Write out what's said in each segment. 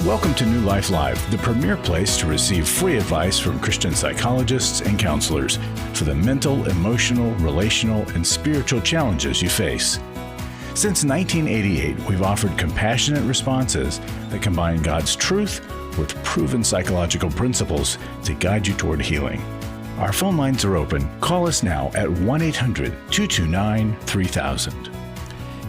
Welcome to New Life Live, the premier place to receive free advice from Christian psychologists and counselors for the mental, emotional, relational, and spiritual challenges you face. Since 1988, we've offered compassionate responses that combine God's truth with proven psychological principles to guide you toward healing. Our phone lines are open. Call us now at 1-800-229-3000.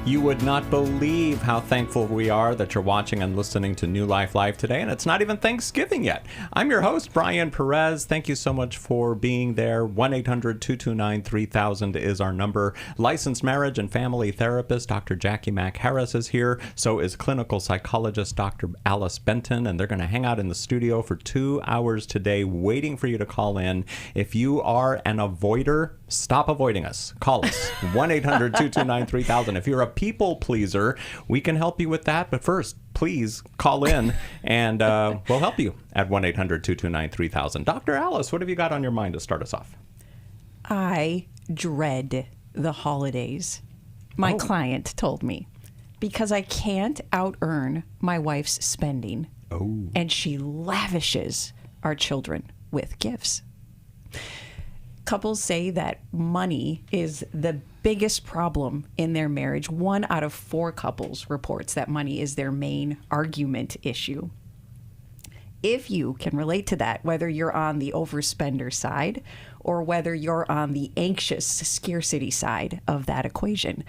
You would not believe how thankful we are that you're watching and listening to New Life Live today, and it's not even Thanksgiving yet. I'm your host, Brian Perez. Thank you so much for being there. 1-800-229-3000 is our number. Licensed marriage and family therapist Dr. Jacqui Mack-Harris is here. So is clinical psychologist Dr. Alice Benton, and they're going to hang out in the studio for 2 hours today waiting for you to call in. If you are an avoider, stop avoiding us. Call us, 1-800-229-3000. If you're a people pleaser, we can help you with that. But first, please call in and we'll help you at 1-800-229-3000. Dr. Alice, what have you got on your mind to start us off? I dread the holidays. My client told me, because I can't out-earn my wife's spending. And she lavishes our children with gifts. Couples say that money is the biggest problem in their marriage. 1 out of 4 couples reports that money is their main argument issue. If you can relate to that, whether you're on the overspender side or whether you're on the anxious scarcity side of that equation,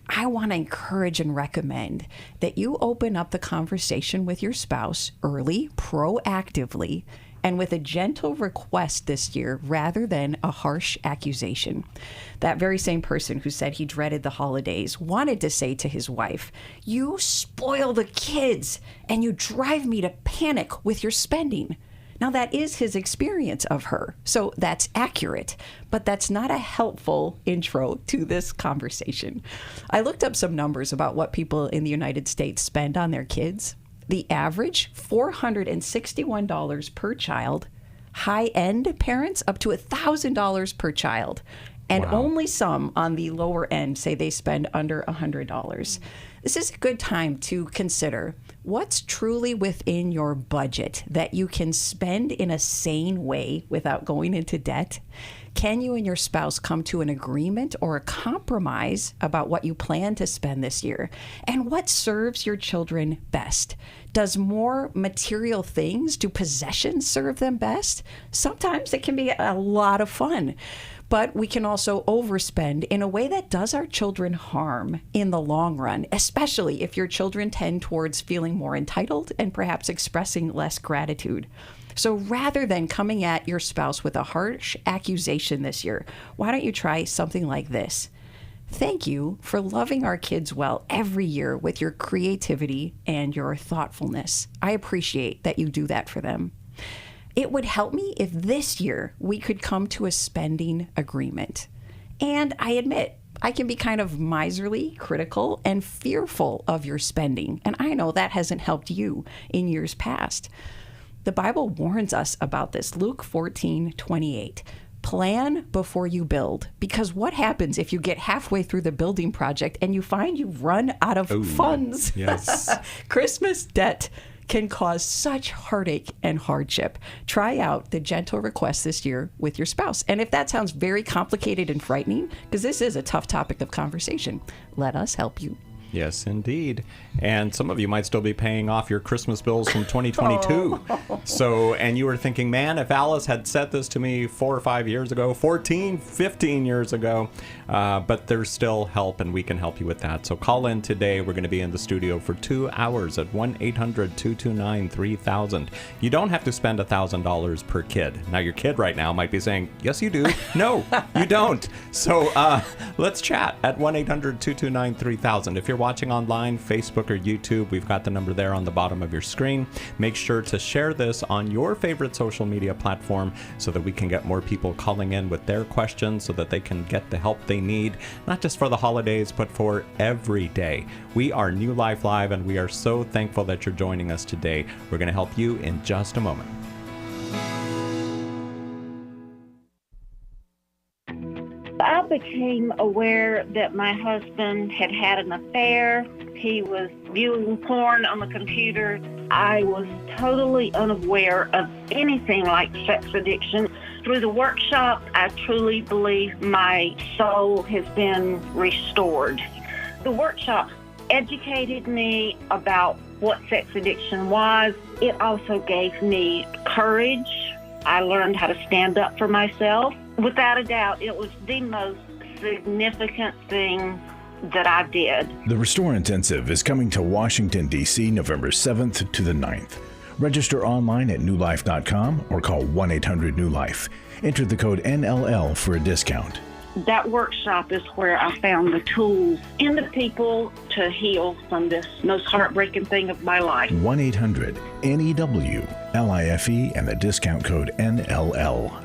I want to encourage and recommend that you open up the conversation with your spouse early, proactively, and with a gentle request this year rather than a harsh accusation. That very same person who said he dreaded the holidays wanted to say to his wife, "You spoil the kids and you drive me to panic with your spending." Now, that is his experience of her, so that's accurate, but that's not a helpful intro to this conversation. I looked up some numbers about what people in the United States spend on their kids. The average, $461 per child. High-end parents, up to $1,000 per child. And only some on the lower end say they spend under $100. This is a good time to consider what's truly within your budget that you can spend in a sane way without going into debt. Can you and your spouse come to an agreement or a compromise about what you plan to spend this year? And what serves your children best? Does more material things, do possessions serve them best? Sometimes it can be a lot of fun. But we can also overspend in a way that does our children harm in the long run, especially if your children tend towards feeling more entitled and perhaps expressing less gratitude. So rather than coming at your spouse with a harsh accusation this year, why don't you try something like this? Thank you for loving our kids well every year with your creativity and your thoughtfulness. I appreciate that you do that for them. It would help me if this year we could come to a spending agreement. And I admit, I can be kind of miserly, critical, and fearful of your spending. And I know that hasn't helped you in years past. The Bible warns us about this. Luke 14:28. Plan before you build, because what happens if you get halfway through the building project and you find you've run out of funds? Yes. Christmas debt can cause such heartache and hardship. Try out the gentle request this year with your spouse. And if that sounds very complicated and frightening, because this is a tough topic of conversation, let us help you. Yes, indeed. And some of you might still be paying off your Christmas bills from 2022. And you were thinking, man, if Alice had said this to me 4 or 5 years ago, 14, 15 years ago, but there's still help and we can help you with that. So call in today. We're going to be in the studio for 2 hours at 1-800-229-3000. You don't have to spend $1,000 per kid. Now, your kid right now might be saying, yes, you do. No, you don't. So let's chat at 1-800-229-3000. If you're watching online, Facebook or YouTube, we've got the number there on the bottom of your screen. Make sure to share this on your favorite social media platform so that we can get more people calling in with their questions so that they can get the help they need, not just for the holidays, but for every day. We are New Life Live, and we are so thankful that you're joining us today. We're going to help you in just a moment. I became aware that my husband had had an affair. he was viewing porn on the computer. I was totally unaware of anything like sex addiction. Through the workshop, I truly believe my soul has been restored. The workshop educated me about what sex addiction was. It also gave me courage. I learned how to stand up for myself. Without a doubt, it was the most significant thing that I did. The Restore Intensive is coming to Washington, D.C. November 7th to the 9th. Register online at newlife.com or call 1-800-NEW-LIFE. Enter the code NLL for a discount. That workshop is where I found the tools and the people to heal from this most heartbreaking thing of my life. 1-800-NEW-LIFE and the discount code NLL.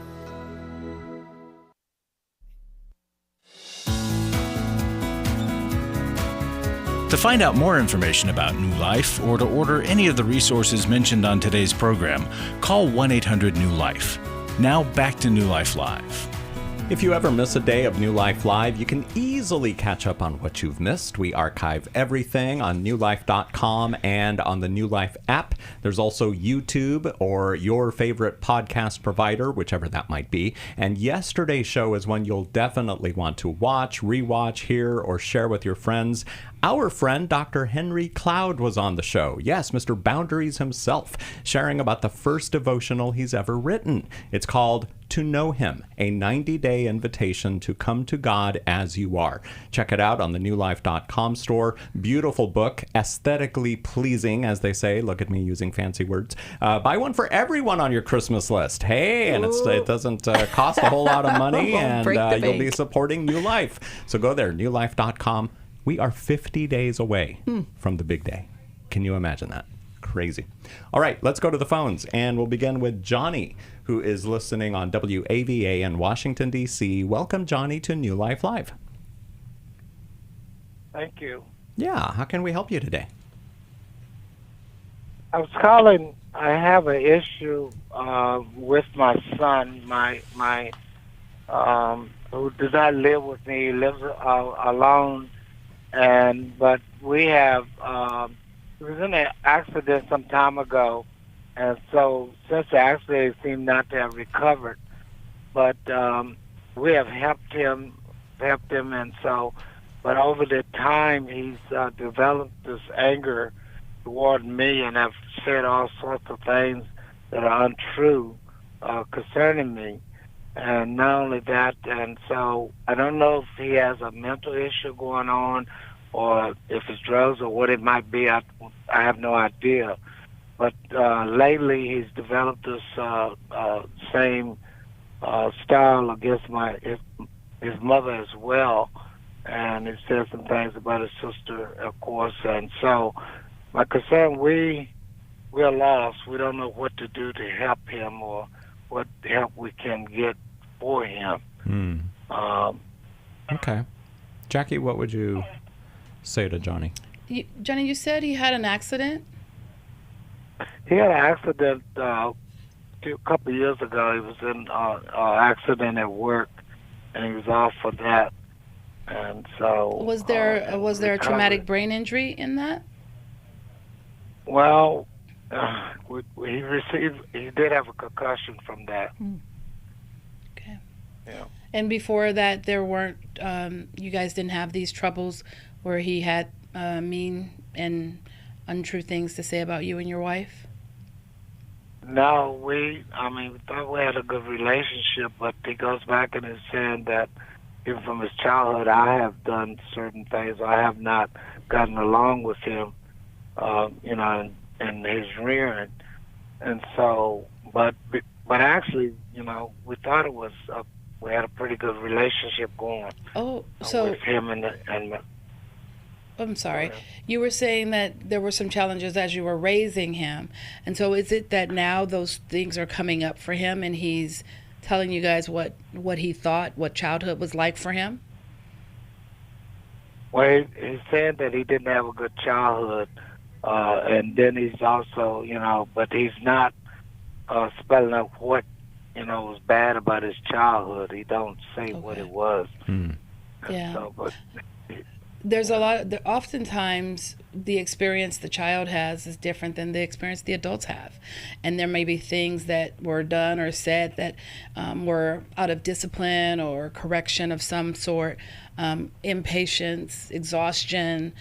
To find out more information about New Life or to order any of the resources mentioned on today's program, call 1-800-NEW-LIFE. Now back to New Life Live. If you ever miss a day of New Life Live, you can easily catch up on what you've missed. We archive everything on newlife.com and on the New Life app. There's also YouTube or your favorite podcast provider, whichever that might be. And yesterday's show is one you'll definitely want to watch, rewatch, hear, or share with your friends. Our friend, Dr. Henry Cloud, was on the show. Yes, Mr. Boundaries himself, sharing about the first devotional he's ever written. It's called To Know Him, a 90-day invitation to come to God as you are. Check it out on the newlife.com store. Beautiful book, aesthetically pleasing, as they say. Look at me using fancy words. Buy one for everyone on your Christmas list. Hey, and it doesn't cost a whole lot of money, and you'll be supporting New Life. So go there, newlife.com. We are 50 days away from the big day. Can you imagine that? Crazy. All right, let's go to the phones, and we'll begin with Johnny, who is listening on WAVA in Washington, D.C. Welcome, Johnny, to New Life Live. Thank you. Yeah, how can we help you today? I was calling. I have an issue with my son, who does not live with me. He lives alone. But we have, he was in an accident some time ago, and so since the accident, he seemed not to have recovered. But we have helped him, and so, but over the time, he's developed this anger toward me, and have said all sorts of things that are untrue concerning me. And not only that, and so I don't know if he has a mental issue going on or if it's drugs or what it might be. I have no idea. But lately he's developed this same style against his mother as well. And he said some things about his sister, of course. And so my concern, we're lost. We don't know what to do to help him or what help we can get for him. Okay. Jackie, what would you say to Johnny? Johnny, you said he had an accident? He had an accident a couple of years ago. He was in an accident at work, and he was off for that. And so... Was there a traumatic brain injury in that? Well, he did have a concussion from that. Okay. Yeah. And before that, there weren't, you guys didn't have these troubles where he had mean and untrue things to say about you and your wife? No, we thought we had a good relationship, but he goes back and is saying that even from his childhood, I have done certain things. I have not gotten along with him, in his rearing. And so, but actually, we thought it was, we had a pretty good relationship going. Oh, so... with him and I'm sorry. You were saying that there were some challenges as you were raising him. And so is it that now those things are coming up for him and he's telling you guys what he thought, what childhood was like for him? Well, he said that he didn't have a good childhood. And then he's also, but he's not spelling out what, was bad about his childhood. He don't say what it was. Yeah. So, but There's a lot. Oftentimes, the experience the child has is different than the experience the adults have, and there may be things that were done or said that were out of discipline or correction of some sort, impatience, exhaustion,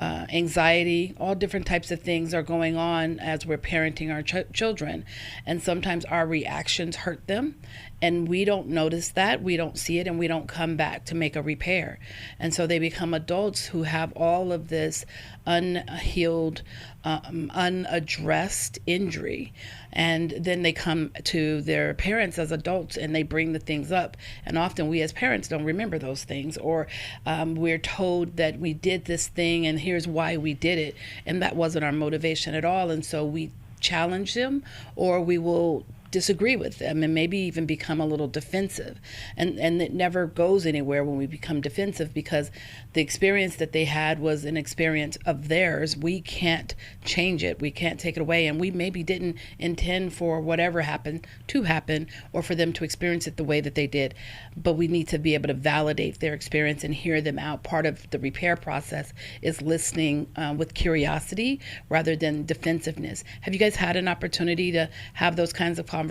anxiety, all different types of things are going on as we're parenting our children, and sometimes our reactions hurt them, and we don't notice that, we don't see it, and we don't come back to make a repair. And so they become adults who have all of this unhealed, unaddressed injury. And then they come to their parents as adults and they bring the things up. And often we as parents don't remember those things, or we're told that we did this thing and here's why we did it. And that wasn't our motivation at all. And so we challenge them, or we will disagree with them and maybe even become a little defensive, and it never goes anywhere when we become defensive, because the experience that they had was an experience of theirs. We can't change it, we can't take it away, and we maybe didn't intend for whatever happened to happen or for them to experience it the way that they did, but we need to be able to validate their experience and hear them out. Part of the repair process is listening with curiosity rather than defensiveness. Have you guys had an opportunity to have those kinds of conversations?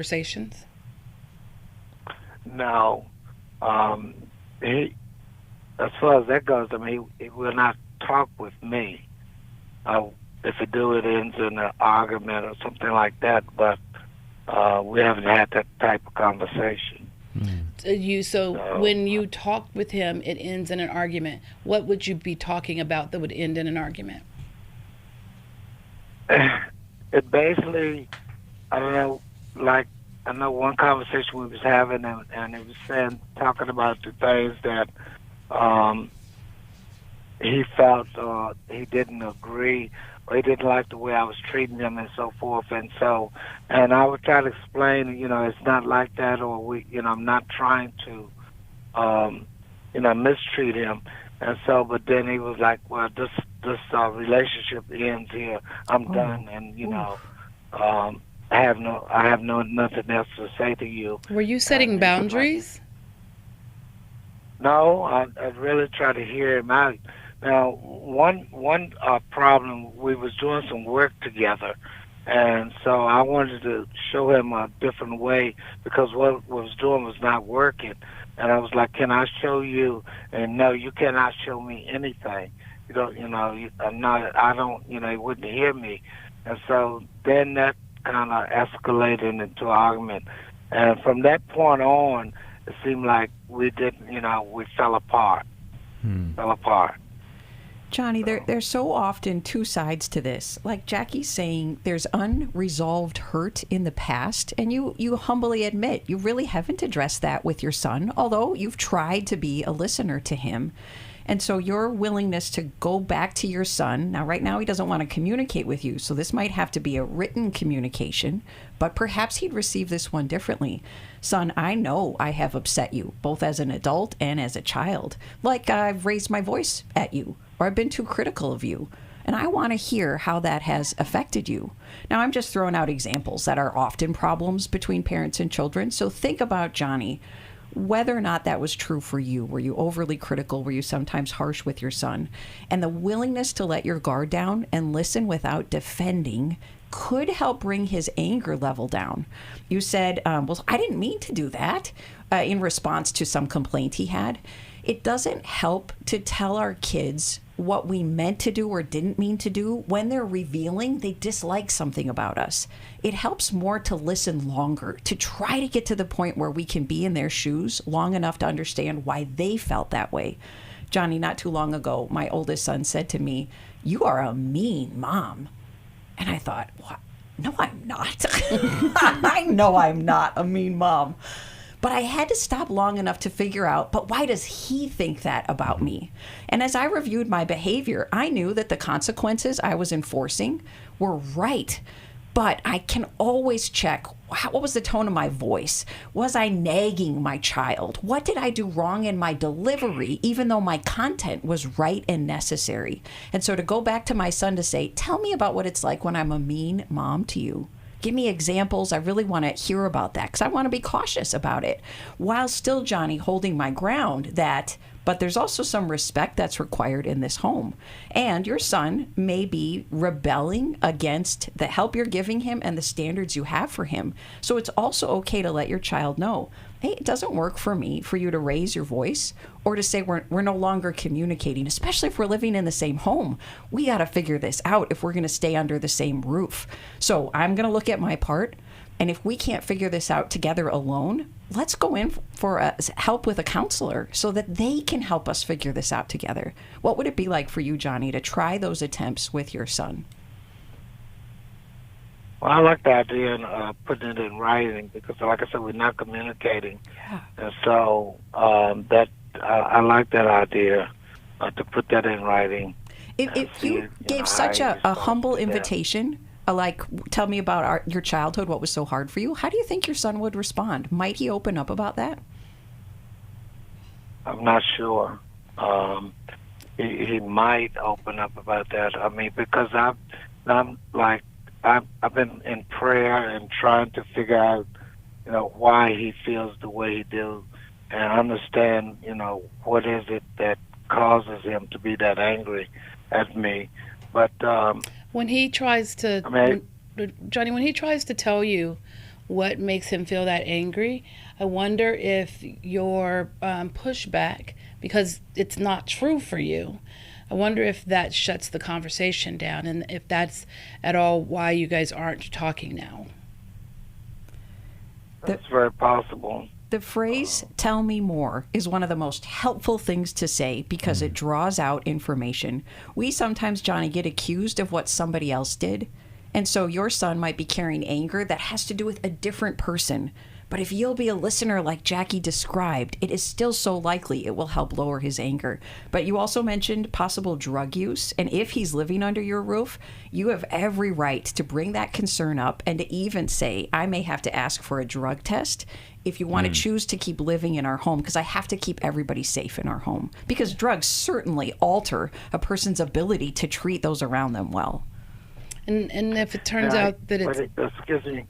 No. As far as that goes, I mean, he will not talk with me. If he do, it ends in an argument or something like that, but we haven't had that type of conversation. So when you talk with him, it ends in an argument. What would you be talking about that would end in an argument? It basically, I don't know, like, I know one conversation we was having, and it was talking about the things that he felt he didn't agree, or he didn't like the way I was treating him and so forth. And I would try to explain, it's not like that, or I'm not trying to, mistreat him. And so, but then he was like, well, this relationship ends here. I'm done, and I have nothing else to say to you. Were you setting boundaries? No, I really try to hear him out. Now, one problem, we was doing some work together, and so I wanted to show him a different way, because what I was doing was not working. And I was like, can I show you? And no, you cannot show me anything. He wouldn't hear me. And so then that kind of escalated into an argument. And from that point on, it seemed like we fell apart. Johnny, there's so often two sides to this. Like Jacqui's saying, there's unresolved hurt in the past, and you humbly admit you really haven't addressed that with your son, although you've tried to be a listener to him. And so your willingness to go back to your son, now right now he doesn't want to communicate with you, so this might have to be a written communication, but perhaps he'd receive this one differently. Son, I know I have upset you, both as an adult and as a child. Like I've raised my voice at you, or I've been too critical of you. And I want to hear how that has affected you. Now, I'm just throwing out examples that are often problems between parents and children. So think about, Johnny, whether or not that was true for you. Were you overly critical? Were you sometimes harsh with your son? And the willingness to let your guard down and listen without defending could help bring his anger level down. You said, well, I didn't mean to do that, in response to some complaint he had. It doesn't help to tell our kids what we meant to do or didn't mean to do when they're revealing they dislike something about us. It helps more to listen longer, to try to get to the point where we can be in their shoes long enough to understand why they felt that way. Johnny, not too long ago, my oldest son said to me, "You are a mean mom." And I thought, what? No, I'm not. I know I'm not a mean mom. But I had to stop long enough to figure out, but why does he think that about me? And as I reviewed my behavior, I knew that the consequences I was enforcing were right. But I can always check, what was the tone of my voice? Was I nagging my child? What did I do wrong in my delivery, even though my content was right and necessary? And so to go back to my son to say, tell me about what it's like when I'm a mean mom to you. Give me examples. I really want to hear about that because I want to be cautious about it. While still, Johnny, holding my ground that but there's also some respect that's required in this home. And your son may be rebelling against the help you're giving him and the standards you have for him. So it's also okay to let your child know, hey, it doesn't work for me for you to raise your voice or to say we're no longer communicating, especially if we're living in the same home. We got to figure this out if we're going to stay under the same roof. So I'm going to look at my part. And if we can't figure this out together alone, let's go in for help with a counselor so that they can help us figure this out together. What would it be like for you, Johnny, to try those attempts with your son? Well, I like the idea of putting it in writing because, like I said, we're not communicating. Yeah. And so I like that idea to put that in writing. If you gave such a humble invitation, like, tell me about your childhood, what was so hard for you, how do you think your son would respond? Might he open up about that? I'm not sure. He might open up about that. I mean, because I've been in prayer and trying to figure out, why he feels the way he do, and understand, what is it that causes him to be that angry at me. But when he tries to, Johnny, when he tries to tell you what makes him feel that angry, I wonder if your pushback, because it's not true for you, I wonder if that shuts the conversation down and if that's at all why you guys aren't talking now. That's very possible. The phrase, tell me more, is one of the most helpful things to say because it draws out information. We sometimes, Johnny, get accused of what somebody else did. And so your son might be carrying anger that has to do with a different person. But if you'll be a listener like Jacqui described, it is still so likely it will help lower his anger. But you also mentioned possible drug use. And if he's living under your roof, you have every right to bring that concern up and to even say, I may have to ask for a drug test if you want to choose to keep living in our home, because I have to keep everybody safe in our home. Because drugs certainly alter a person's ability to treat those around them well. And if it turns out that it's... Excuse me.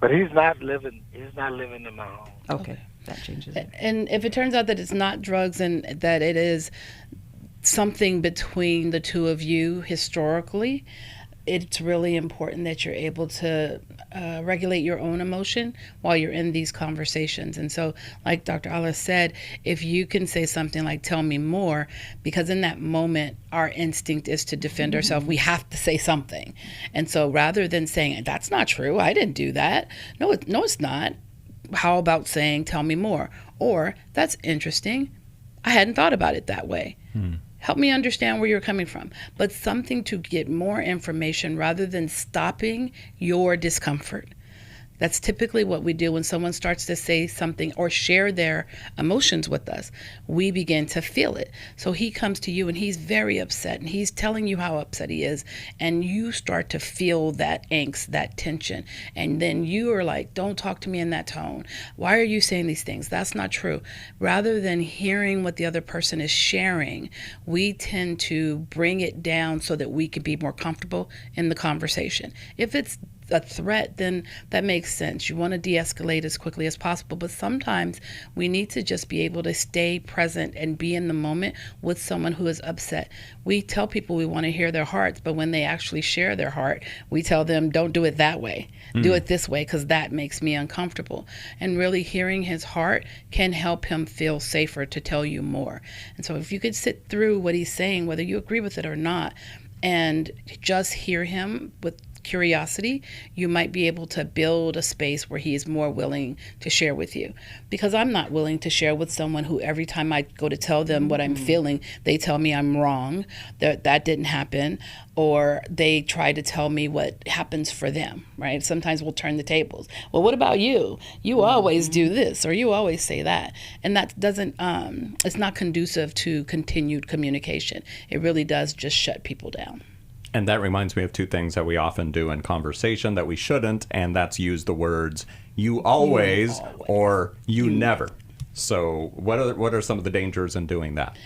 But he's not living in my home. Okay, that changes it. And if it turns out that it's not drugs and that it is something between the two of you historically, it's really important that you're able to regulate your own emotion while you're in these conversations. And so, like Dr. Alice said, if you can say something like, tell me more, because in that moment, our instinct is to defend ourselves. We have to say something. And so rather than saying, that's not true, I didn't do that. No, it's not. How about saying, tell me more? Or, that's interesting. I hadn't thought about it that way. Help me understand where you're coming from. But something to get more information rather than stopping your discomfort. That's typically what we do when someone starts to say something or share their emotions with us. We begin to feel it. So he comes to you and he's very upset and he's telling you how upset he is. And you start to feel that angst, that tension. And then you are like, don't talk to me in that tone. Why are you saying these things? That's not true. Rather than hearing what the other person is sharing, we tend to bring it down so that we can be more comfortable in the conversation. If it's a threat, then that makes sense. You want to de-escalate as quickly as possible, but sometimes we need to just be able to stay present and be in the moment with someone who is upset. We tell people we want to hear their hearts, but when they actually share their heart, we tell them, don't do it that way. Do it this way, because that makes me uncomfortable. And really hearing his heart can help him feel safer to tell you more. And so if you could sit through what he's saying, whether you agree with it or not, and just hear him with curiosity, you might be able to build a space where he is more willing to share with you. Because I'm not willing to share with someone who every time I go to tell them what I'm feeling, they tell me I'm wrong, that didn't happen, or they try to tell me what happens for them, right? Sometimes we'll turn the tables. Well, what about you? You always do this, or you always say that. And that doesn't, it's not conducive to continued communication. It really does just shut people down. And that reminds me of two things that we often do in conversation that we shouldn't, and that's use the words you always or you never. So what are some of the dangers in doing that?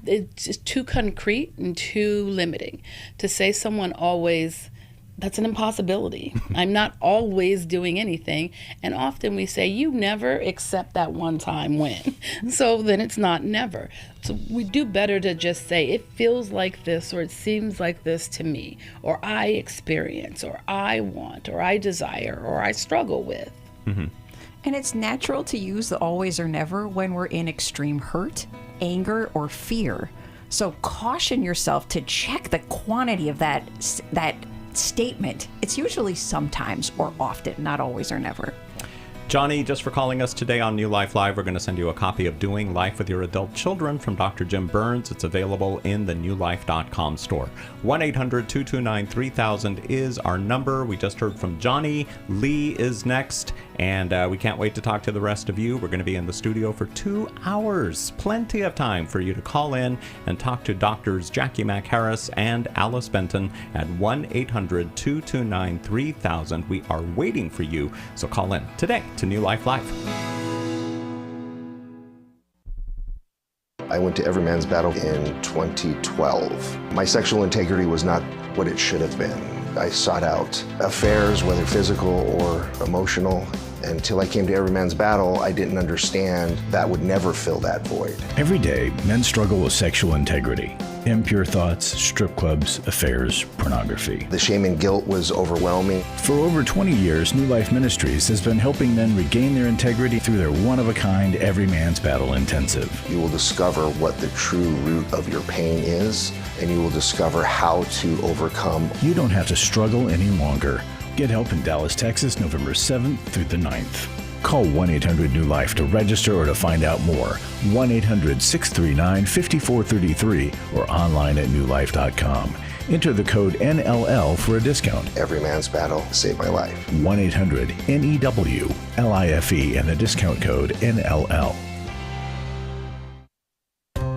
It's just too concrete and too limiting. To say someone always that's an impossibility. I'm not always doing anything. And often we say, you never accept that one-time win. So then it's not never. So we do better to just say, it feels like this, or it seems like this to me, or I experience, or I want, or I desire, or I struggle with. Mm-hmm. And it's natural to use the always or never when we're in extreme hurt, anger, or fear. So caution yourself to check the quantity of that statement. It's usually sometimes or often, not always or never. Johnny, just for calling us today on New Life Live, we're going to send you a copy of Doing Life with Your Adult Children from Dr. Jim Burns. It's available in the newlife.com store. 1-800-229-3000 is our number. We just heard from Johnny. Lee is next, and we can't wait to talk to the rest of you. We're going to be in the studio for 2 hours. Plenty of time for you to call in and talk to Doctors Jacqui Mack-Harris and Alice Benton at 1-800-229-3000. We are waiting for you, so call in today to New Life Live. I went to Every Man's Battle in 2012. My sexual integrity was not what it should have been. I sought out affairs, whether physical or emotional. Until I came to Every Man's Battle, I didn't understand that would never fill that void. Every day, men struggle with sexual integrity. Impure thoughts, strip clubs, affairs, pornography. The shame and guilt was overwhelming. For over 20 years, New Life Ministries has been helping men regain their integrity through their one-of-a-kind Every Man's Battle Intensive. You will discover what the true root of your pain is, and you will discover how to overcome. You don't have to struggle any longer. Get help in Dallas, Texas, November 7th through the 9th. Call 1-800-NEW-LIFE to register or to find out more. 1-800-639-5433 or online at newlife.com. Enter the code NLL for a discount. Every Man's Battle saved my life. 1-800-NEW-LIFE and the discount code NLL.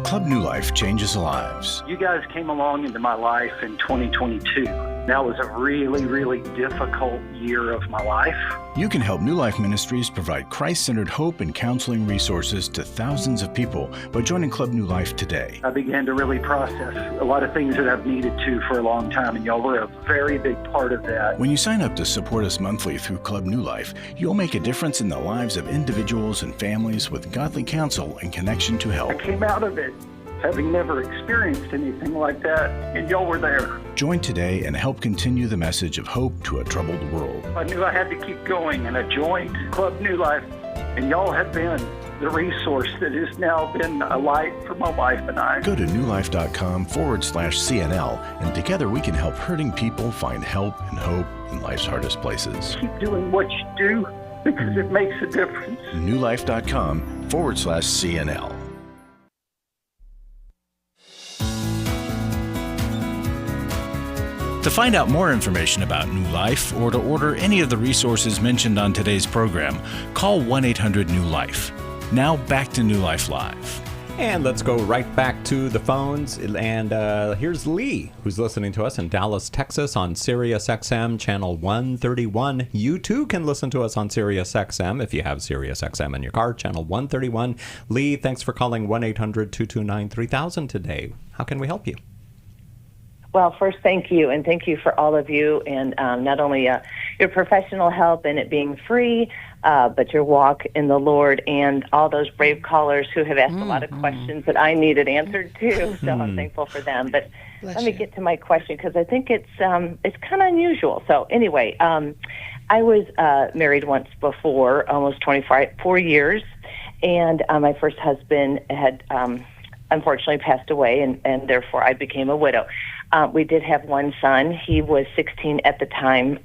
Club New Life changes lives. You guys came along into my life in 2022. That was a really, really difficult year of my life. You can help New Life Ministries provide Christ-centered hope and counseling resources to thousands of people by joining Club New Life today. I began to really process a lot of things that I've needed to for a long time, and y'all were a very big part of that. When you sign up to support us monthly through Club New Life, you'll make a difference in the lives of individuals and families with godly counsel and connection to help. I came out of it having never experienced anything like that, and y'all were there. Join today and help continue the message of hope to a troubled world. I knew I had to keep going, and I joined Club New Life, and y'all have been the resource that has now been a light for my wife and I. Go to newlife.com/CNL, and together we can help hurting people find help and hope in life's hardest places. Keep doing what you do because it makes a difference. newlife.com/CNL. To find out more information about New Life or to order any of the resources mentioned on today's program, call 1-800-NEW-LIFE. Now back to New Life Live. And let's go right back to the phones. And here's Lee, who's listening to us in Dallas, Texas on Sirius XM channel 131. You too can listen to us on Sirius XM if you have Sirius XM in your car, channel 131. Lee, thanks for calling 1-800-229-3000 today. How can we help you? Well, first, thank you, and thank you for all of you, and not only your professional help and it being free, but your walk in the Lord and all those brave callers who have asked a lot of questions that I needed answered too. So I'm thankful for them. But let me get to my question because I think it's kind of unusual. So anyway, I was married once before, almost 24 years, and my first husband had unfortunately passed away, and therefore I became a widow. We did have one son. He was 16 at the time.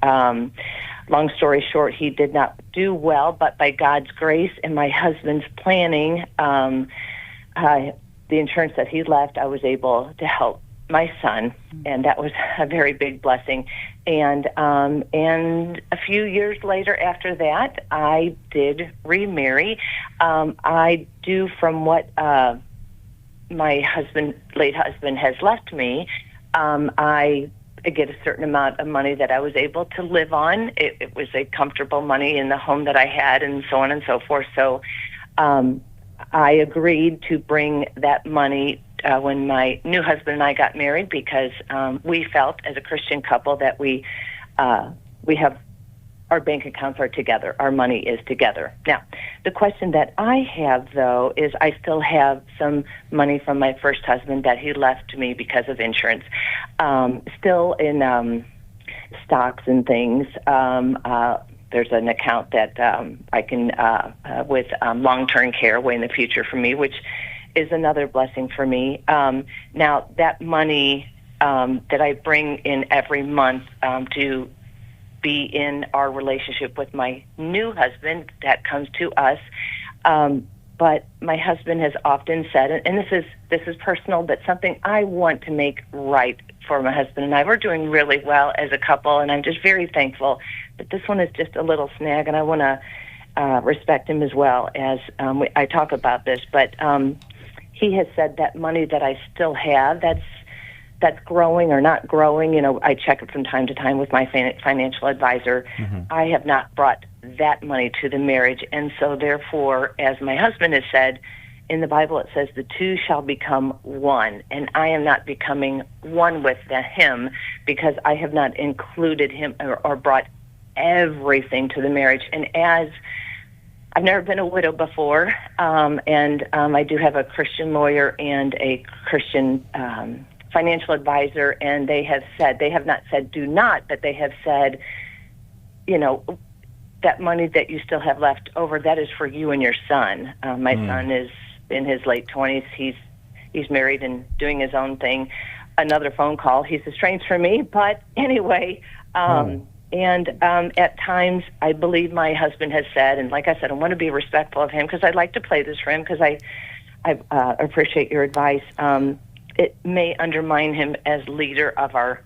Long story short, he did not do well, but by God's grace and my husband's planning, the insurance that he left, I was able to help my son, and that was a very big blessing. And a few years later after that, I did remarry. I do from what my late husband has left me. I get a certain amount of money that I was able to live on. It was a comfortable money in the home that I had and so on and so forth. So I agreed to bring that money when my new husband and I got married because we felt as a Christian couple that we we have our bank accounts are together. Our money is together. Now, the question that I have, though, is I still have some money from my first husband that he left to me because of insurance, still in stocks and things. There's an account that I can, with long-term care way in the future for me, which is another blessing for me. Now, that money that I bring in every month to be in our relationship with my new husband, that comes to us. But my husband has often said, and this is personal, but something I want to make right for my husband and I. We're doing really well as a couple, and I'm just very thankful. But this one is just a little snag, and I want to respect him as well as I talk about this. But he has said that money that I still have, that's growing or not growing. You know, I check it from time to time with my financial advisor. Mm-hmm. I have not brought that money to the marriage. And so therefore, as my husband has said, in the Bible it says the two shall become one. And I am not becoming one with him because I have not included him or brought everything to the marriage. And as I've never been a widow before, and I do have a Christian lawyer and a Christian financial advisor, and they have not said do not, but they have said, you know, that money that you still have left over, that is for you and your son. My son is in his late 20s. He's married and doing his own thing. Another phone call. He's estranged from me, but anyway, and at times I believe my husband has said, and like I said, I want to be respectful of him because I'd like to play this for him because I appreciate your advice. It may undermine him as leader of our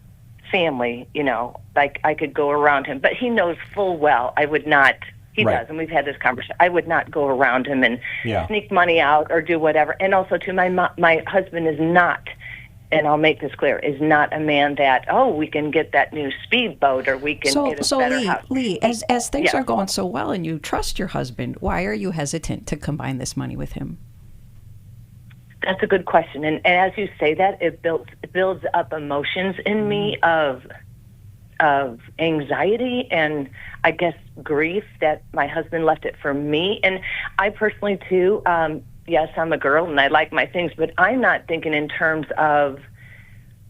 family, you know, like I could go around him, but he knows full well I would not, he does, and we've had this conversation, I would not go around him and sneak money out or do whatever. And also, too, my husband is not, and I'll make this clear, is not a man that, we can get that new speedboat or we can get a better house. Lee, as things are going so well and you trust your husband, why are you hesitant to combine this money with him? That's a good question. And as you say that, it builds up emotions in me of anxiety and I guess grief that my husband left it for me. And I personally, too, yes, I'm a girl and I like my things, but I'm not thinking in terms of,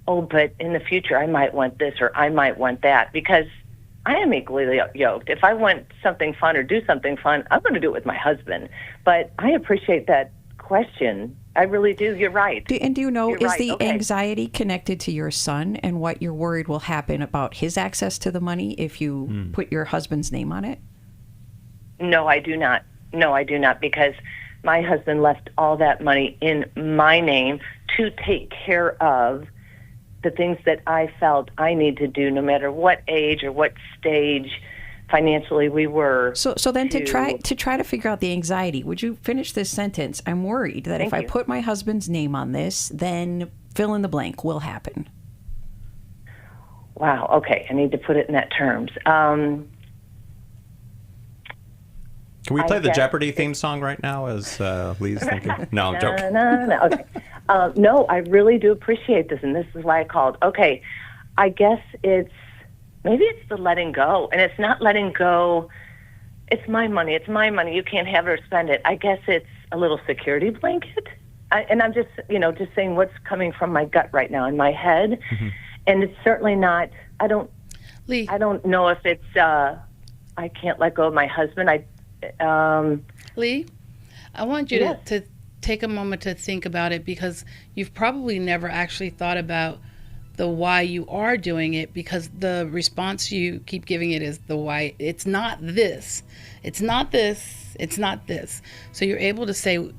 but in the future I might want this or I might want that, because I am equally yoked. If I want something fun or do something fun, I'm going to do it with my husband. But I appreciate that question. I really do. You're right. And do you know, is the anxiety connected to your son and what you're worried will happen about his access to the money if you put your husband's name on it? No, I do not. No, I do not, because my husband left all that money in my name to take care of the things that I felt I need to do, no matter what age or what stage financially we were. So then to try to figure out the anxiety, would you finish this sentence? I'm worried that if I put my husband's name on this, then fill in the blank will happen. Wow. Okay. I need to put it in that terms. Can we play the Jeopardy theme song right now as Lee's thinking? No, I'm joking. No. Okay. No, I really do appreciate this, and this is why I called. Okay. I guess maybe it's the letting go, and it's not letting go. It's my money. It's my money. You can't have it or spend it. I guess it's a little security blanket. And I'm just saying what's coming from my gut right now in my head. Mm-hmm. And it's certainly not, I don't know if it's, I can't let go of my husband. Lee, I want you to take a moment to think about it, because you've probably never actually thought about the why you are doing it, because the response you keep giving it is the why. It's not this. It's not this. It's not this. So you're able to say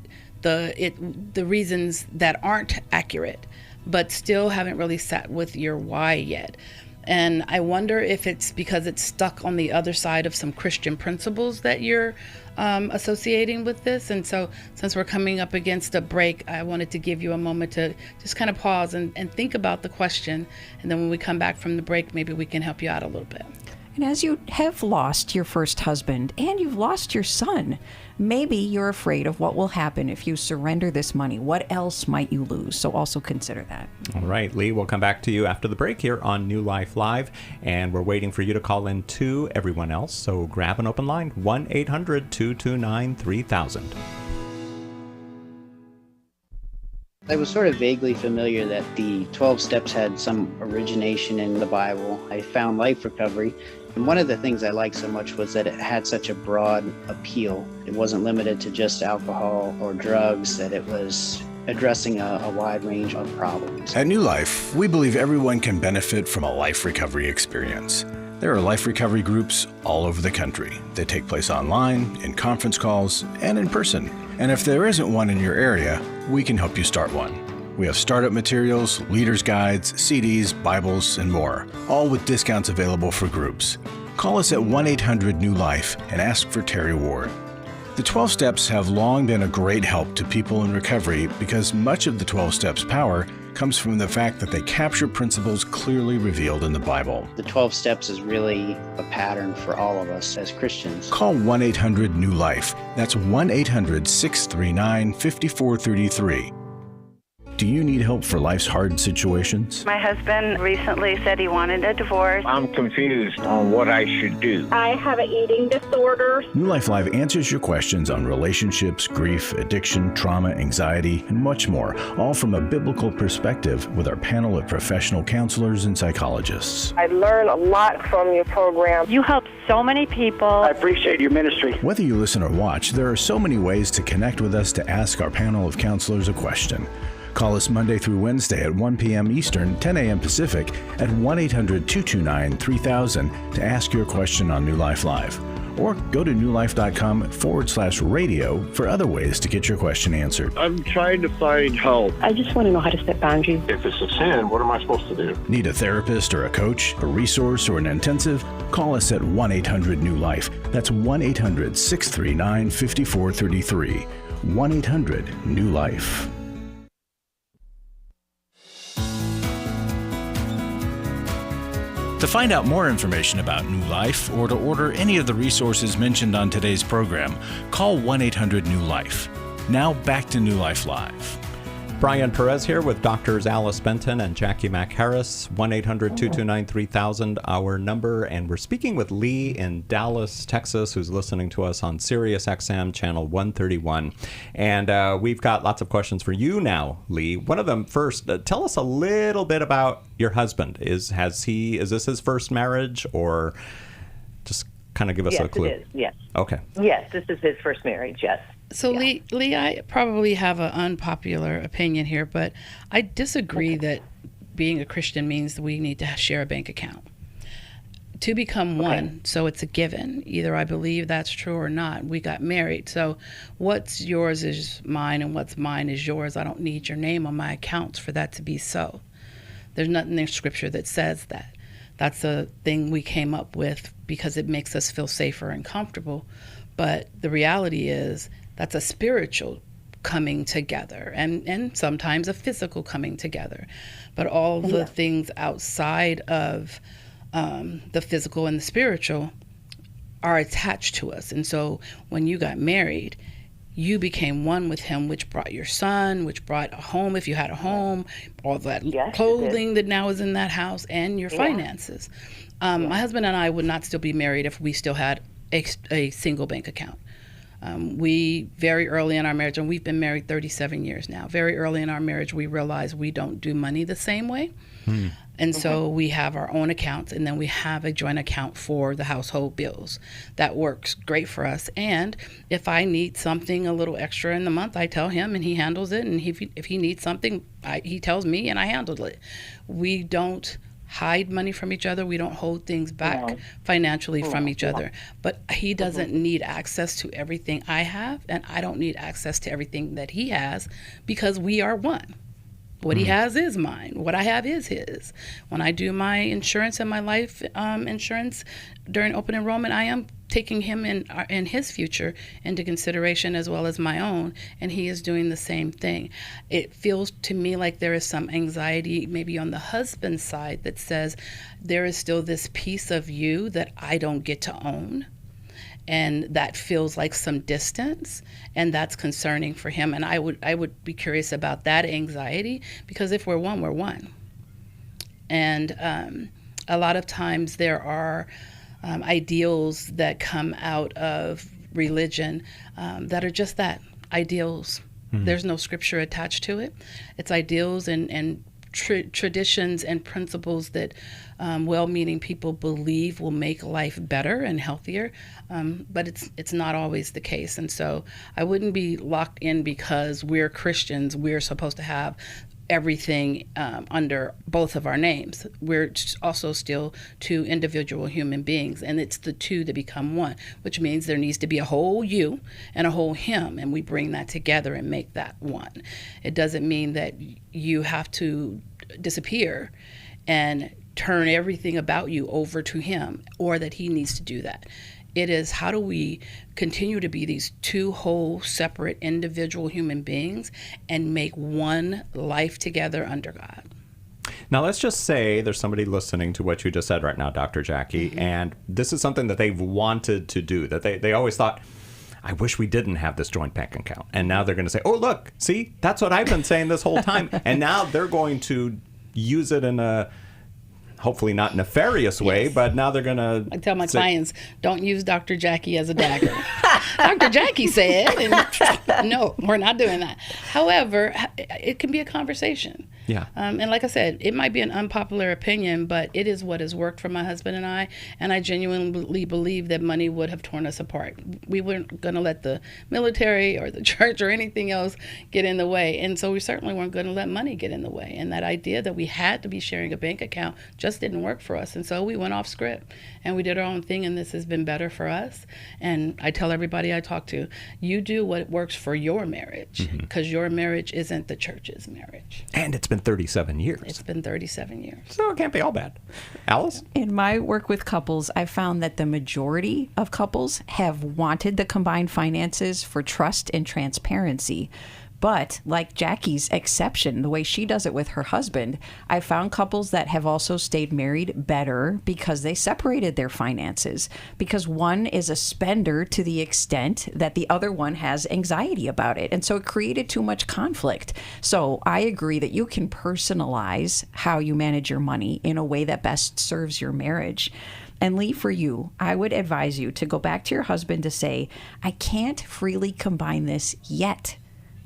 the reasons that aren't accurate, but still haven't really sat with your why yet. And I wonder if it's because it's stuck on the other side of some Christian principles that you're associating with this. And so since we're coming up against a break, I wanted to give you a moment to just kind of pause and think about the question. And then when we come back from the break, maybe we can help you out a little bit. And as you have lost your first husband and you've lost your son, maybe you're afraid of what will happen if you surrender this money. What else might you lose? So also consider that. All right, Lee, we'll come back to you after the break here on New Life Live. And we're waiting for you to call in too, everyone else. So grab an open line, 1-800-229-3000. I was sort of vaguely familiar that the 12 steps had some origination in the Bible. I found Life Recovery, and one of the things I liked so much was that it had such a broad appeal. It wasn't limited to just alcohol or drugs, that it was addressing a wide range of problems. At New Life, we believe everyone can benefit from a life recovery experience. There are life recovery groups all over the country. They take place online, in conference calls, and in person. And if there isn't one in your area, we can help you start one. We have startup materials, leaders' guides, CDs, Bibles, and more, all with discounts available for groups. Call us at 1-800-NEW-LIFE and ask for Terry Ward. The 12 Steps have long been a great help to people in recovery because much of the 12 Steps' power comes from the fact that they capture principles clearly revealed in the Bible. The 12 steps is really a pattern for all of us as Christians. Call 1-800-NEW-LIFE. That's 1-800-639-5433. Do you need help for life's hard situations? My husband recently said he wanted a divorce. I'm confused on what I should do. I have an eating disorder. New Life Live answers your questions on relationships, grief, addiction, trauma, anxiety, and much more, all from a biblical perspective with our panel of professional counselors and psychologists. I learn a lot from your program. You help so many people. I appreciate your ministry. Whether you listen or watch, there are so many ways to connect with us to ask our panel of counselors a question. Call us Monday through Wednesday at 1 p.m. Eastern, 10 a.m. Pacific at 1-800-229-3000 to ask your question on New Life Live. Or go to newlife.com/radio for other ways to get your question answered. I'm trying to find help. I just want to know how to set boundaries. If it's a sin, what am I supposed to do? Need a therapist or a coach, a resource, or an intensive? Call us at 1-800-NEW-LIFE. That's 1-800-639-5433. 1-800-NEW-LIFE. To find out more information about New Life or to order any of the resources mentioned on today's program, call 1-800-NEW-LIFE. Now back to New Life Live. Brian Perez here with Doctors Alice Benton and Jacqui Mack-Harris, 1-800-229-3000, our number. And we're speaking with Lee in Dallas, Texas, who's listening to us on Sirius XM channel 131. And we've got lots of questions for you now, Lee. One of them first, tell us a little bit about your husband. Is this his first marriage, or just kind of give us a clue? Yes, it is. Yes. Okay. Yes, this is his first marriage, yes. So, yeah. Lee, I probably have an unpopular opinion here, but I disagree that being a Christian means that we need to share a bank account. To become one, so it's a given. Either I believe that's true or not. We got married, so what's yours is mine and what's mine is yours. I don't need your name on my accounts for that to be so. There's nothing in Scripture that says that. That's a thing we came up with because it makes us feel safer and comfortable. But the reality is that's a spiritual coming together and sometimes a physical coming together. But all the things outside of the physical and the spiritual are attached to us. And so when you got married, you became one with him, which brought your son, which brought a home if you had a home, all that clothing that now is in that house, and your finances. My husband and I would not still be married if we still had a single bank account. We, very early in our marriage, and we've been married 37 years now, very early in our marriage, we realized we don't do money the same way. And so we have our own accounts, and then we have a joint account for the household bills. That works great for us. And if I need something a little extra in the month, I tell him and he handles it. And if he needs something, he tells me and I handle it. We don't hide money from each other. We don't hold things back financially from each other. But he doesn't need access to everything I have, and I don't need access to everything that he has, because we are one. What he has is mine. What I have is his. When I do my insurance and my life insurance during open enrollment, I am taking him and his future into consideration as well as my own, and he is doing the same thing. It feels to me like there is some anxiety maybe on the husband's side that says there is still this piece of you that I don't get to own, and that feels like some distance, and that's concerning for him. And I would be curious about that anxiety, because if we're one, we're one. And a lot of times there are ideals that come out of religion that are just that, ideals. There's no scripture attached to it. It's ideals and traditions and principles that well-meaning people believe will make life better and healthier, but it's not always the case. And so I wouldn't be locked in because we're Christians, we're supposed to have everything under both of our names. We're also still two individual human beings, and it's the two that become one, which means there needs to be a whole you and a whole him, and we bring that together and make that one. It doesn't mean that you have to disappear and turn everything about you over to him, or that he needs to do that. It is, how do we continue to be these two whole, separate, individual human beings and make one life together under God? Now, let's just say there's somebody listening to what you just said right now, Dr. Jacqui, and this is something that they've wanted to do, that they always thought, I wish we didn't have this joint bank account. And now they're going to say, oh, look, see, that's what I've been saying this whole time. And now they're going to use it in a hopefully not nefarious way, but now they're going to... I tell my clients, don't use Dr. Jacqui as a dagger. Dr. Jacqui said, and no, we're not doing that. However, it can be a conversation. Yeah. And like I said, it might be an unpopular opinion, but it is what has worked for my husband and I genuinely believe that money would have torn us apart. We weren't going to let the military or the church or anything else get in the way, and so we certainly weren't going to let money get in the way. And that idea that we had to be sharing a bank account just didn't work for us, and so we went off script and we did our own thing, and this has been better for us. And I tell everybody I talk to, you do what works for your marriage, because your marriage isn't the church's marriage. And it's been 37 years. It's been 37 years. So it can't be all bad. Alice? In my work with couples, I found that the majority of couples have wanted the combined finances for trust and transparency. But like Jacqui's exception, the way she does it with her husband, I found couples that have also stayed married better because they separated their finances, because one is a spender to the extent that the other one has anxiety about it. And so it created too much conflict. So I agree that you can personalize how you manage your money in a way that best serves your marriage. And Lee, for you, I would advise you to go back to your husband to say, I can't freely combine this yet.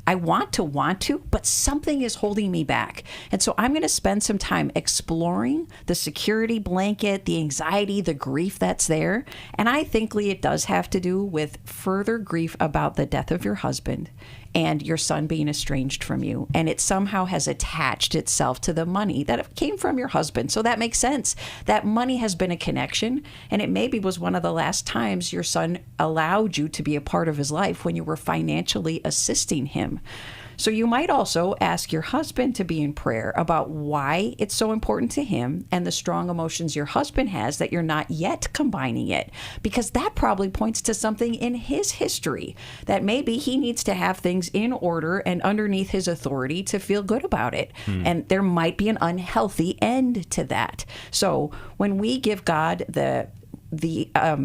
I want to, but something is holding me back. And so I'm going to spend some time exploring the security blanket, the anxiety, the grief that's there. And I think, Lee, it does have to do with further grief about the death of your husband and your son being estranged from you. And it somehow has attached itself to the money that came from your husband. So that makes sense. That money has been a connection, and it maybe was one of the last times your son allowed you to be a part of his life when you were financially assisting him. So you might also ask your husband to be in prayer about why it's so important to him and the strong emotions your husband has that you're not yet combining it, because that probably points to something in his history that maybe he needs to have things in order and underneath his authority to feel good about it. And there might be an unhealthy end to that. So when we give God the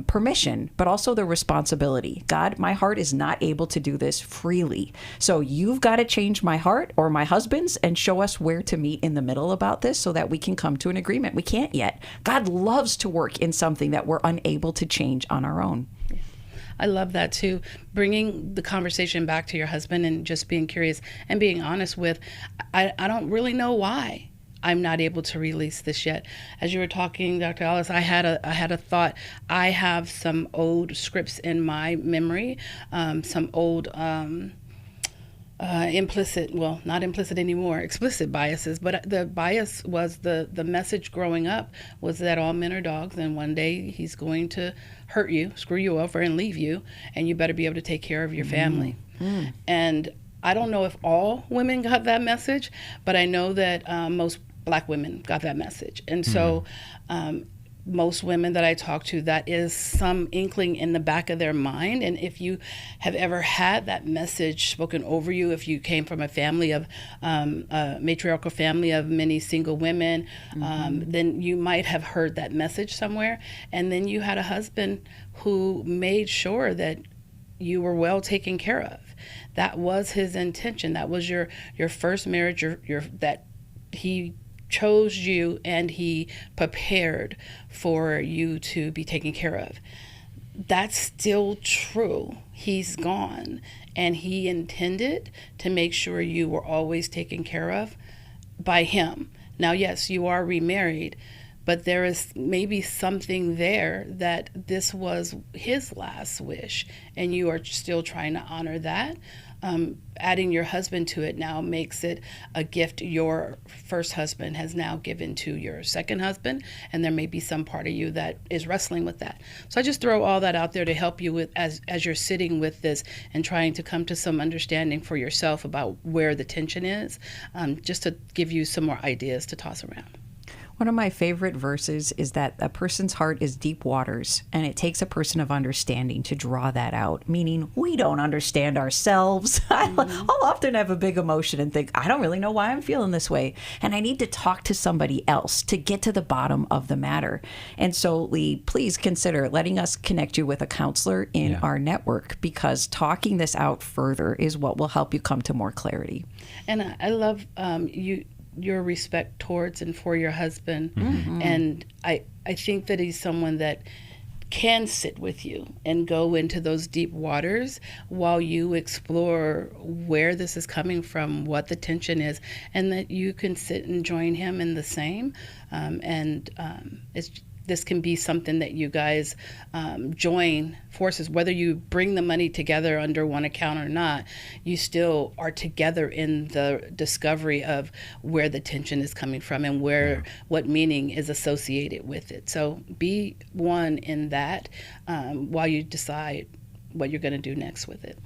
permission, but also the responsibility. God, my heart is not able to do this freely. So you've got to change my heart or my husband's and show us where to meet in the middle about this so that we can come to an agreement. We can't yet. God loves to work in something that we're unable to change on our own. I love that too. Bringing the conversation back to your husband and just being curious and being honest with, I don't really know why I'm not able to release this yet. As you were talking, Dr. Alice, I had a thought. I have some old scripts in my memory, some old implicit, well, not implicit anymore, explicit biases. But the bias was the message growing up was that all men are dogs, and one day he's going to hurt you, screw you over, and leave you, and you better be able to take care of your family. And I don't know if all women got that message, but I know that most Black women got that message. And so most women that I talk to, that is some inkling in the back of their mind. And if you have ever had that message spoken over you, if you came from a family of a matriarchal family of many single women, then you might have heard that message somewhere. And then you had a husband who made sure that you were well taken care of. That was his intention. That was your first marriage, that he chose you and he prepared for you to be taken care of. That's still true. He's gone, and he intended to make sure you were always taken care of by him. Now, yes, you are remarried, but there is maybe something there that this was his last wish, and you are still trying to honor that. Adding your husband to it now makes it a gift your first husband has now given to your second husband, and there may be some part of you that is wrestling with that. So I just throw all that out there to help you with as you're sitting with this and trying to come to some understanding for yourself about where the tension is, just to give you some more ideas to toss around. One of my favorite verses is that a person's heart is deep waters, and it takes a person of understanding to draw that out, meaning we don't understand ourselves. I'll often have a big emotion and think, I don't really know why I'm feeling this way, and I need to talk to somebody else to get to the bottom of the matter. And so, Lee, please consider letting us connect you with a counselor in our network, because talking this out further is what will help you come to more clarity. And I love your respect towards and for your husband. And I think that he's someone that can sit with you and go into those deep waters while you explore where this is coming from, what the tension is, and that you can sit and join him in the same. This can be something that you guys join forces, whether you bring the money together under one account or not, you still are together in the discovery of where the tension is coming from and what meaning is associated with it. So be one in that while you decide what you're going to do next with it.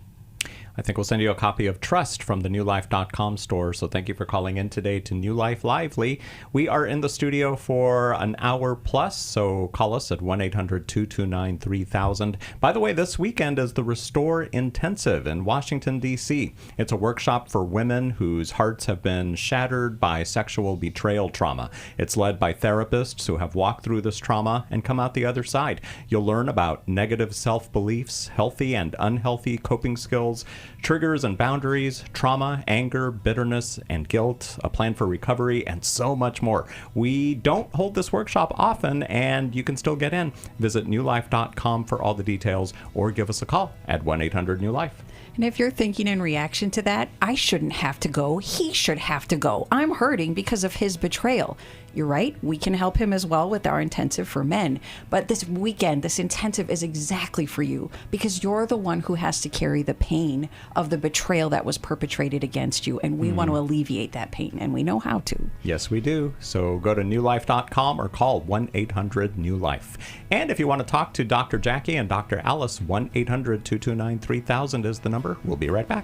I think we'll send you a copy of Trust from the newlife.com store. So thank you for calling in today to New Life Lively. We are in the studio for an hour plus, so call us at 1-800-229-3000. By the way, this weekend is the Restore Intensive in Washington, D.C. It's a workshop for women whose hearts have been shattered by sexual betrayal trauma. It's led by therapists who have walked through this trauma and come out the other side. You'll learn about negative self-beliefs, healthy and unhealthy coping skills, triggers and boundaries, trauma, anger, bitterness, and guilt, a plan for recovery, and so much more. We don't hold this workshop often, and you can still get in. Visit newlife.com for all the details, or give us a call at 1-800-NEW-LIFE. And if you're thinking in reaction to that, I shouldn't have to go, he should have to go, I'm hurting because of his betrayal. You're right, we can help him as well with our intensive for men. But this weekend, this intensive is exactly for you, because you're the one who has to carry the pain of the betrayal that was perpetrated against you. And we want to alleviate that pain, and we know how to. Yes, we do. So go to newlife.com or call 1-800-NEW-LIFE. And if you want to talk to Dr. Jacqui and Dr. Alice, 1-800-229-3000 is the number. We'll be right back.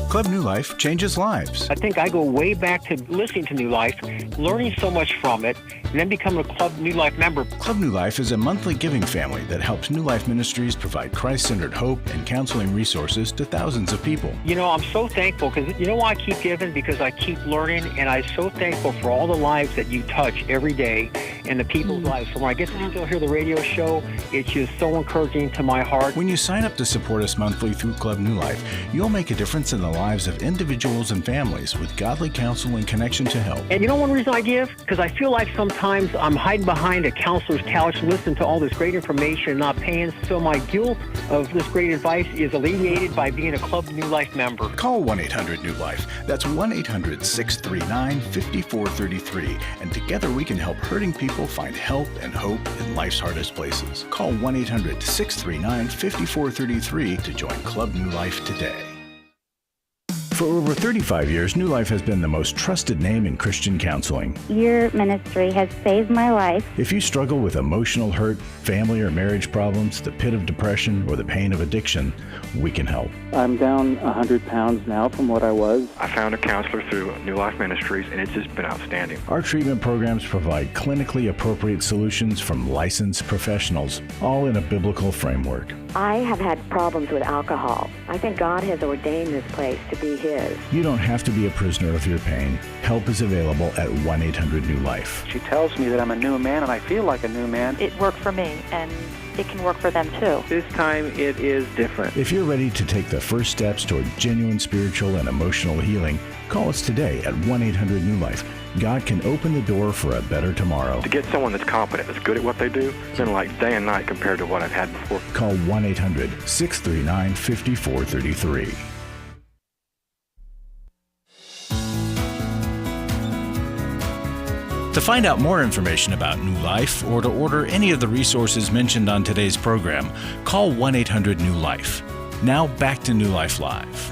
Club New Life changes lives. I think I go way back to listening to New Life, learning so much from it, and then becoming a Club New Life member. Club New Life is a monthly giving family that helps New Life Ministries provide Christ-centered hope and counseling resources to thousands of people. You know, I'm so thankful because you know why I keep giving? Because I keep learning, and I'm so thankful for all the lives that you touch every day and the people's lives. So when I get to still hear the radio show, it's just so encouraging to my heart. When you sign up to support us monthly through Club New Life, you'll make a difference in the lives of individuals and families with godly counsel and connection to help. And you know one reason I give? Because I feel like sometimes I'm hiding behind a counselor's couch listening to all this great information and not paying, so my guilt of this great advice is alleviated by being a Club New Life member. Call 1-800-NEW-LIFE. That's 1-800-639-5433. And together we can help hurting people find help and hope in life's hardest places. Call 1-800-639-5433 to join Club New Life today. For over 35 years, New Life has been the most trusted name in Christian counseling. Your ministry has saved my life. If you struggle with emotional hurt, family or marriage problems, the pit of depression, or the pain of addiction, we can help. I'm down 100 pounds now from what I was. I found a counselor through New Life Ministries, and it's just been outstanding. Our treatment programs provide clinically appropriate solutions from licensed professionals, all in a biblical framework. I have had problems with alcohol. I think God has ordained this place to be His. You don't have to be a prisoner of your pain. Help is available at 1-800-NEW-LIFE. She tells me that I'm a new man, and I feel like a new man. It worked for me, and it can work for them too. This time it is different. If you're ready to take the first steps toward genuine spiritual and emotional healing, call us today at 1-800-NEW-LIFE. God can open the door for a better tomorrow. To get someone that's competent, that's good at what they do, it's been like day and night compared to what I've had before. Call 1-800-639-5433. To find out more information about New Life or to order any of the resources mentioned on today's program, call 1-800-NEW-LIFE. Now back to New Life Live.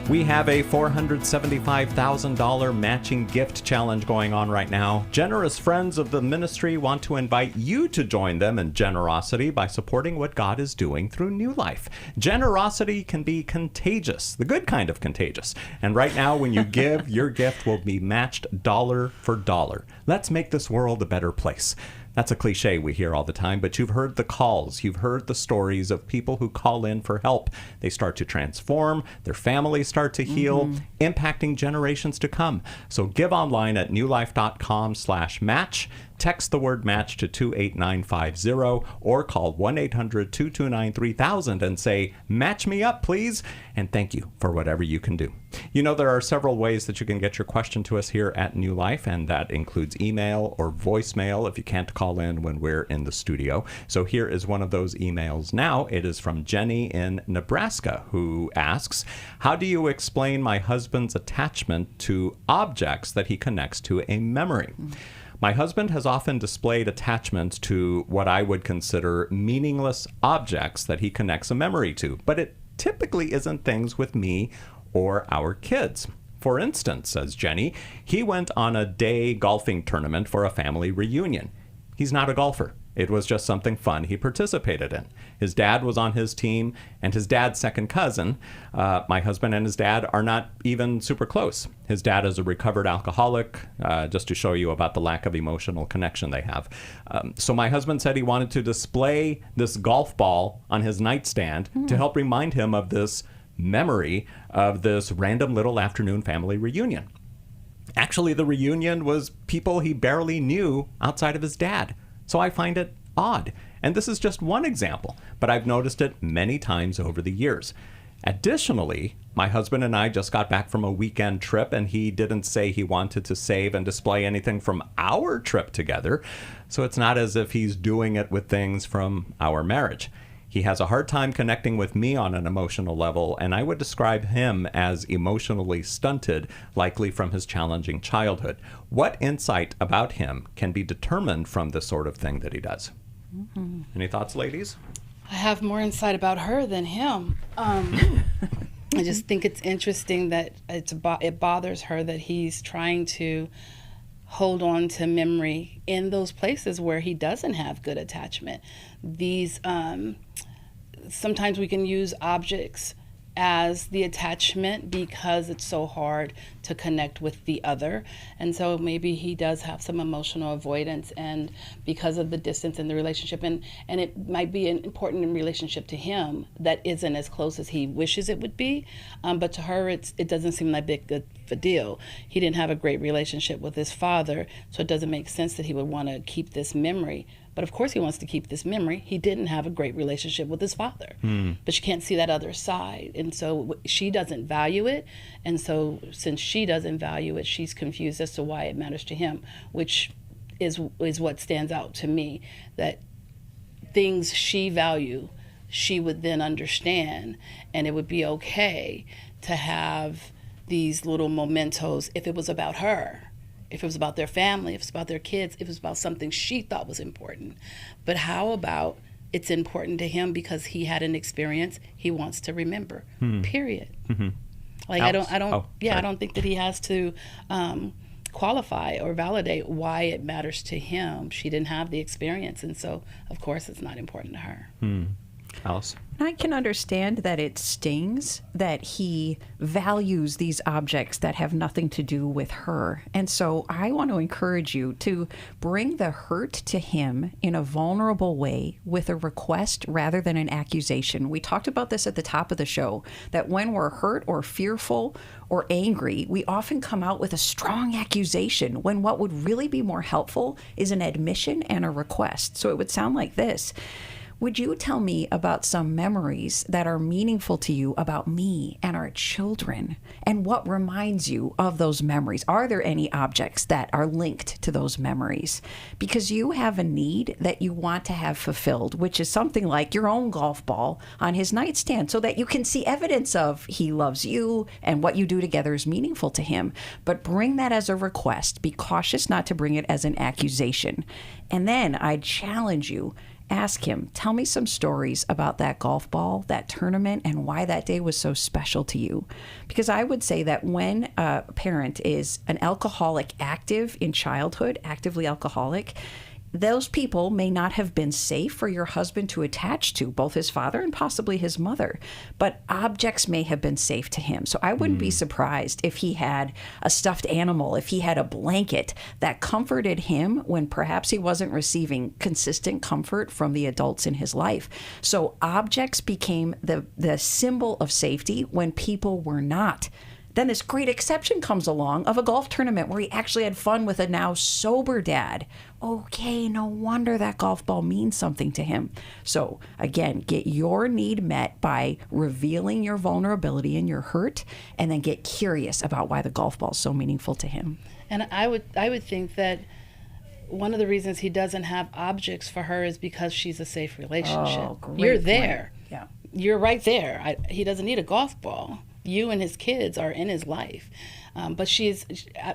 We have a $475,000 matching gift challenge going on right now. Generous friends of the ministry want to invite you to join them in generosity by supporting what God is doing through New Life. Generosity can be contagious, the good kind of contagious. And right now, when you give, your gift will be matched dollar for dollar. Let's make this world a better place. That's a cliche we hear all the time, but you've heard the calls. You've heard the stories of people who call in for help. They start to transform. Their families start to heal, impacting generations to come. So give online at newlife.com/match. Text the word match to 28950 or call 1-800-229-3000 and say, match me up, please. And thank you for whatever you can do. You know, there are several ways that you can get your question to us here at New Life, and that includes email or voicemail if you can't call in when we're in the studio. So here is one of those emails now. It is from Jenny in Nebraska, who asks, how do you explain my husband's attachment to objects that he connects to a memory? My husband has often displayed attachment to what I would consider meaningless objects that he connects a memory to, but it typically isn't things with me or our kids. For instance, says Jenny, he went on a day golfing tournament for a family reunion. He's not a golfer. It was just something fun he participated in. His dad was on his team, and his dad's second cousin, my husband and his dad are not even super close. His dad is a recovered alcoholic, just to show you about the lack of emotional connection they have. So my husband said he wanted to display this golf ball on his nightstand to help remind him of this memory of this random little afternoon family reunion. Actually, the reunion was people he barely knew outside of his dad. So I find it odd. And this is just one example, but I've noticed it many times over the years. Additionally, my husband and I just got back from a weekend trip, and he didn't say he wanted to save and display anything from our trip together. So it's not as if he's doing it with things from our marriage. He has a hard time connecting with me on an emotional level, and I would describe him as emotionally stunted, likely from his challenging childhood. What insight about him can be determined from this sort of thing that he does? Any thoughts, ladies? I have more insight about her than him. I just think it's interesting that it bothers her that he's trying to hold on to memory in those places where he doesn't have good attachment. These sometimes we can use objects as the attachment because it's so hard to connect with the other. And so maybe he does have some emotional avoidance, and because of the distance in the relationship, and it might be an important relationship to him that isn't as close as he wishes it would be. But to her, it doesn't seem like big of a deal. He didn't have a great relationship with his father, so it doesn't make sense that he would want to keep this memory. But of course he wants to keep this memory. He didn't have a great relationship with his father. But she can't see that other side. And so she doesn't value it. And so since she doesn't value it, she's confused as to why it matters to him, which is what stands out to me, that things she value, she would then understand, and it would be okay to have these little mementos if it was about her. If it was about their family, if it's about their kids, if it was about something she thought was important. But how about it's important to him because he had an experience he wants to remember, period. Like Alex? I don't Sorry. I don't think that he has to qualify or validate why it matters to him. She didn't have the experience, and so of course it's not important to her. Alice? I can understand that it stings that he values these objects that have nothing to do with her. And so I want to encourage you to bring the hurt to him in a vulnerable way with a request rather than an accusation. We talked about this at the top of the show, that when we're hurt or fearful or angry, we often come out with a strong accusation when what would really be more helpful is an admission and a request. So it would sound like this. Would you tell me about some memories that are meaningful to you about me and our children, and what reminds you of those memories? Are there any objects that are linked to those memories? Because you have a need that you want to have fulfilled, which is something like your own golf ball on his nightstand, so that you can see evidence of he loves you and what you do together is meaningful to him. But bring that as a request. Be cautious not to bring it as an accusation. And then I'd challenge you. Ask him, tell me some stories about that golf ball, that tournament, and why that day was so special to you. Because I would say that when a parent is an alcoholic active in childhood, actively alcoholic, those people may not have been safe for your husband to attach to, both his father and possibly his mother, but objects may have been safe to him. So I wouldn't be surprised if he had a stuffed animal, if he had a blanket that comforted him when perhaps he wasn't receiving consistent comfort from the adults in his life. So objects became the symbol of safety when people were not. Then this great exception comes along of a golf tournament where he actually had fun with a now sober dad. Okay, no wonder that golf ball means something to him. So again, get your need met by revealing your vulnerability and your hurt, and then get curious about why the golf ball is so meaningful to him. And I would think that one of the reasons he doesn't have objects for her is because she's a safe relationship. Oh, great You're point. there. Yeah. You're right there. He doesn't need a golf ball. You and his kids are in his life. But she is,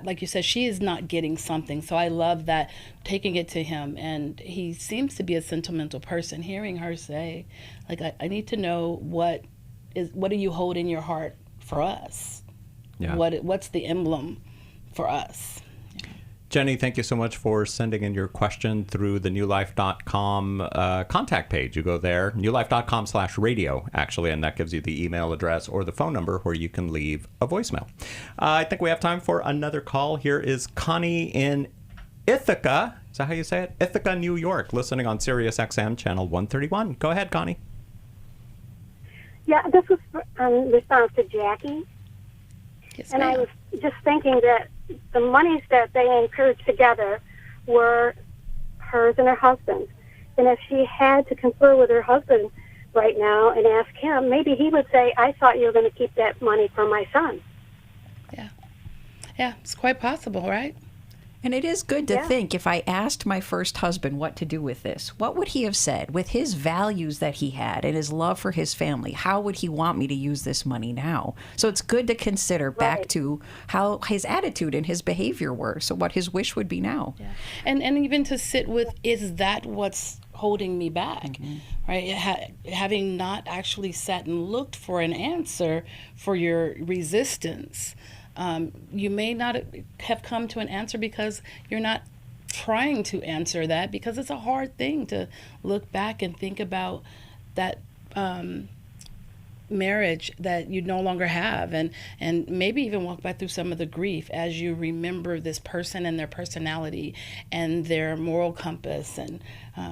like you said, she is not getting something. So I love that, taking it to him. And he seems to be a sentimental person. Hearing her say, like, I need to know what do you hold in your heart for us? Yeah. What's the emblem for us? Jenny, thank you so much for sending in your question through the newlife.com contact page. You go there, newlife.com/radio, actually, and that gives you the email address or the phone number where you can leave a voicemail. I think we have time for another call. Here is Connie in Ithaca. Is that how you say it? Ithaca, New York, listening on Sirius XM channel 131. Go ahead, Connie. Yeah, this was in response to Jackie. Yes, and ma'am. I was just thinking that the monies that they incurred together were hers and her husband's. And if she had to confer with her husband right now and ask him, maybe he would say, I thought you were going to keep that money for my son. Yeah, it's quite possible, right? And it is good to Yeah. think, if I asked my first husband what to do with this, what would he have said? With his values that he had and his love for his family, how would he want me to use this money now? So it's good to consider back to how his attitude and his behavior were, so what his wish would be now. Yeah. And even to sit with, is that what's holding me back? Right? Having not actually sat and looked for an answer for your resistance. You may not have come to an answer because you're not trying to answer that, because it's a hard thing to look back and think about that marriage that you no longer have, and maybe even walk back through some of the grief as you remember this person and their personality and their moral compass and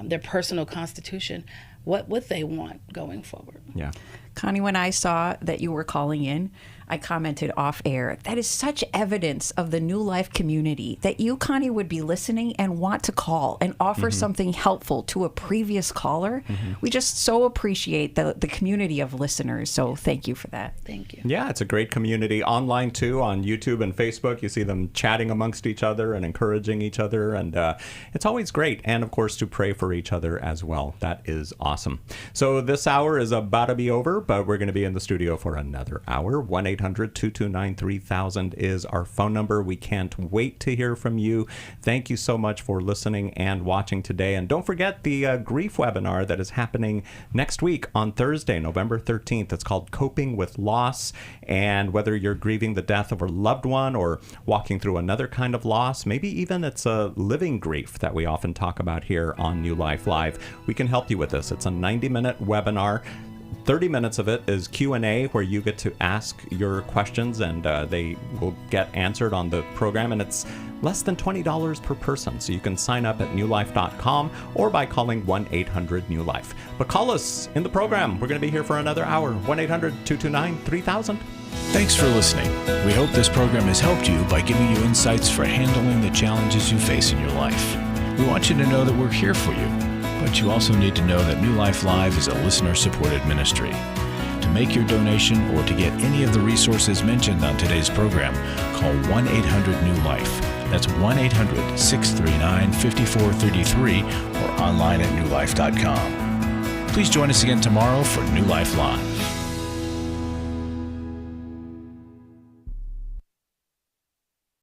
their personal constitution, what would they want going forward. Yeah. Connie, when I saw that you were calling in, I commented off air, that is such evidence of the New Life community, that you, Connie, would be listening and want to call and offer something helpful to a previous caller. We just so appreciate the community of listeners. So thank you for that. Thank you. Yeah, it's a great community online too, on YouTube and Facebook. You see them chatting amongst each other and encouraging each other, and it's always great. And of course, to pray for each other as well. That is awesome. So this hour is about to be over, but we're going to be in the studio for another hour. 1-800 1-800-229-3000 is our phone number. We can't wait to hear from you. Thank you so much for listening and watching today. And don't forget the grief webinar that is happening next week on Thursday, November 13th. It's called Coping with Loss. And whether you're grieving the death of a loved one or walking through another kind of loss, maybe even it's a living grief that we often talk about here on New Life Live, we can help you with this. It's a 90-minute webinar. 30 minutes of it is Q&A, where you get to ask your questions and they will get answered on the program. And it's less than $20 per person. So you can sign up at newlife.com or by calling 1-800-NEW-LIFE. But call us in the program. We're going to be here for another hour. 1-800-229-3000. Thanks for listening. We hope this program has helped you by giving you insights for handling the challenges you face in your life. We want you to know that we're here for you, but you also need to know that New Life Live is a listener-supported ministry. To make your donation or to get any of the resources mentioned on today's program, call 1-800-NEW-LIFE. That's 1-800-639-5433 or online at newlife.com. Please join us again tomorrow for New Life Live.